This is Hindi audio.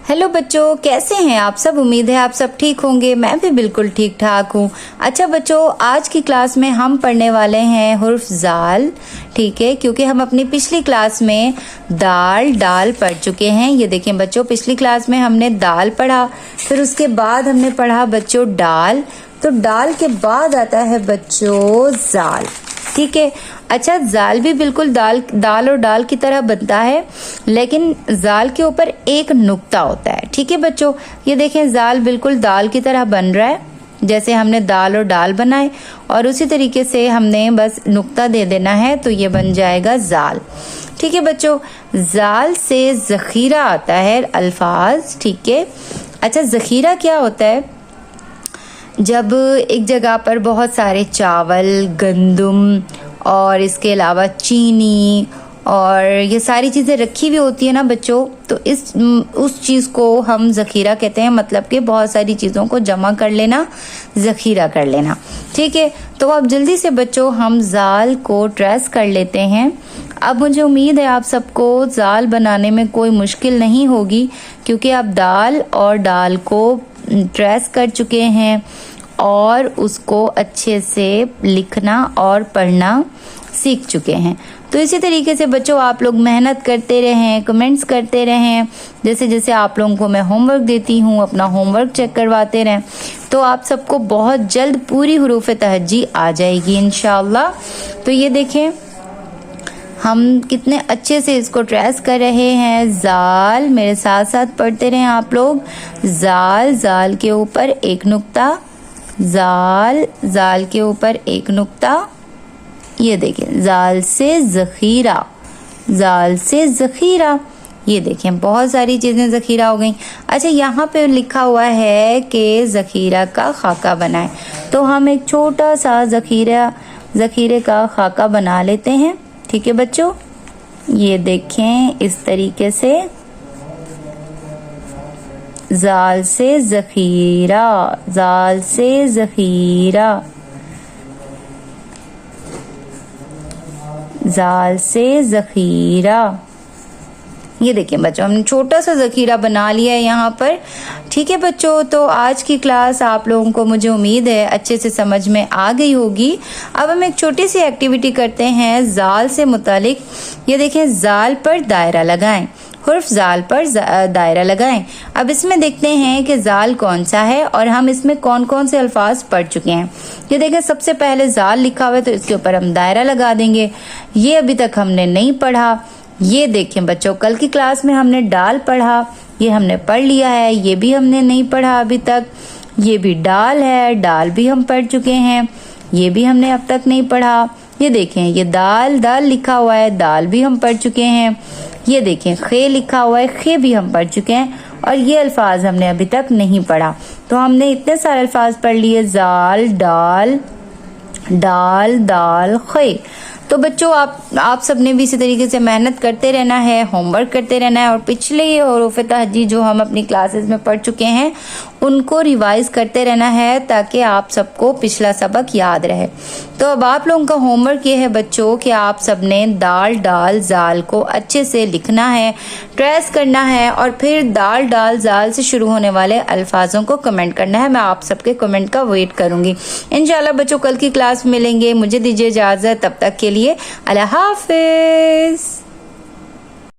हेलो बच्चों, कैसे हैं आप सब। उम्मीद है आप सब ठीक होंगे। मैं भी बिल्कुल ठीक ठाक हूँ। अच्छा बच्चों, आज की क्लास में हम पढ़ने वाले हैं हुर्फ जाल। ठीक है, क्योंकि हम अपनी पिछली क्लास में दाल डाल पढ़ चुके हैं। ये देखें बच्चों, पिछली क्लास में हमने दाल पढ़ा, फिर उसके बाद हमने पढ़ा बच्चों डाल। तो डाल के बाद आता है बच्चों जाल। ठीक है। अच्छा, जाल भी बिल्कुल दाल और डाल की तरह बनता है, लेकिन जाल के ऊपर एक नुक्ता होता है। ठीक है बच्चों, ये देखें जाल बिल्कुल दाल की तरह बन रहा है, जैसे हमने दाल और डाल बनाए, और उसी तरीके से हमने बस नुक्ता दे देना है तो ये बन जाएगा जाल। ठीक है बच्चों, जाल से जखीरा आता है अल्फाज। ठीक है। अच्छा, जखीरा क्या होता है? जब एक जगह पर बहुत सारे चावल, गंदम और इसके अलावा चीनी और ये सारी चीज़ें रखी हुई होती है ना बच्चों, तो उस चीज़ को हम ज़ख़ीरा कहते हैं। मतलब कि बहुत सारी चीज़ों को जमा कर लेना, ज़ख़ीरा कर लेना। ठीक है, तो अब जल्दी से बच्चों हम जाल को ट्रेस कर लेते हैं। अब मुझे उम्मीद है आप सबको जाल बनाने में कोई मुश्किल नहीं होगी, क्योंकि आप दाल और डाल को ट्रेस कर चुके हैं और उसको अच्छे से लिखना और पढ़ना सीख चुके हैं। तो इसी तरीके से बच्चों आप लोग मेहनत करते रहें, कमेंट्स करते रहें। जैसे जैसे आप लोगों को मैं होमवर्क देती हूँ, अपना होमवर्क चेक करवाते रहें, तो आप सबको बहुत जल्द पूरी हुरूफ तहज्जी आ जाएगी इंशाअल्लाह। तो ये देखें हम कितने अच्छे से इसको ट्रेस कर रहे हैं। जाल, मेरे साथ साथ पढ़ते रहें आप लोग। जाल, जाल के ऊपर एक नुक्ता, जाल, जाल के ऊपर एक नुक्ता। ये देखें जाल से ज़ख़ीरा, जाल से ज़ख़ीरा। ये देखें बहुत सारी चीज़ें ज़ख़ीरा हो गई। अच्छा, यहाँ पे लिखा हुआ है कि ज़ख़ीरा का खाका बनाएं, तो हम एक छोटा सा ज़ख़ीरे का खाका बना लेते हैं। ठीक है बच्चों, ये देखें इस तरीके से जाल से ज़ख़ीरा, जाल से ज़ख़ीरा, जाल से ज़ख़ीरा। ये देखिए बच्चों, हमने छोटा सा ज़ख़ीरा बना लिया है यहाँ पर। ठीक है बच्चों, तो आज की क्लास आप लोगों को मुझे उम्मीद है अच्छे से समझ में आ गई होगी। अब हम एक छोटी सी एक्टिविटी करते हैं जाल से मुतालिक। ये देखें, जाल पर दायरा लगाएं, हुर्फ जाल पर दायरा लगाएं। अब इसमें देखते हैं कि जाल कौन सा है और हम इसमें कौन कौन से अल्फाज पढ़ चुके हैं। ये देखें, सबसे पहले जाल लिखा हुआ है तो इसके ऊपर हम दायरा लगा देंगे। ये अभी तक हमने नहीं पढ़ा। ये देखें बच्चों, कल की क्लास में हमने डाल पढ़ा, ये हमने पढ़ लिया है। ये भी हमने नहीं पढ़ा अभी तक। ये भी डाल है, डाल भी हम पढ़ चुके हैं। ये भी हमने अब तक नहीं पढ़ा। ये देखें, ये दाल, दाल लिखा हुआ है, दाल भी हम पढ़ चुके हैं। ये देखें खे लिखा हुआ है, खे भी हम पढ़ चुके हैं। और ये अल्फाज हमने अभी तक नहीं पढ़ा। तो हमने इतने सारे अल्फाज पढ़ लिए, जाल, डाल, डाल, दाल, खे। तो बच्चों आप सबने भी इसी तरीके से मेहनत करते रहना है, होमवर्क करते रहना है, और पिछले हुरूफ तहज्जी जो हम अपनी क्लासेस में पढ़ चुके हैं उनको रिवाइज करते रहना है, ताकि आप सबको पिछला सबक याद रहे। तो अब आप लोगों का होमवर्क ये है बच्चों कि आप सबने दाल, डाल, जाल को अच्छे से लिखना है, ट्रेस करना है, और फिर दाल, डाल, जाल से शुरू होने वाले अल्फाजों को कमेंट करना है। मैं आप सबके कमेंट का वेट करूंगी इंशाल्लाह। बच्चों कल की क्लास में मिलेंगे। मुझे दीजिए इजाज़त, तब तक के लिए अल्लाह हाफिज़।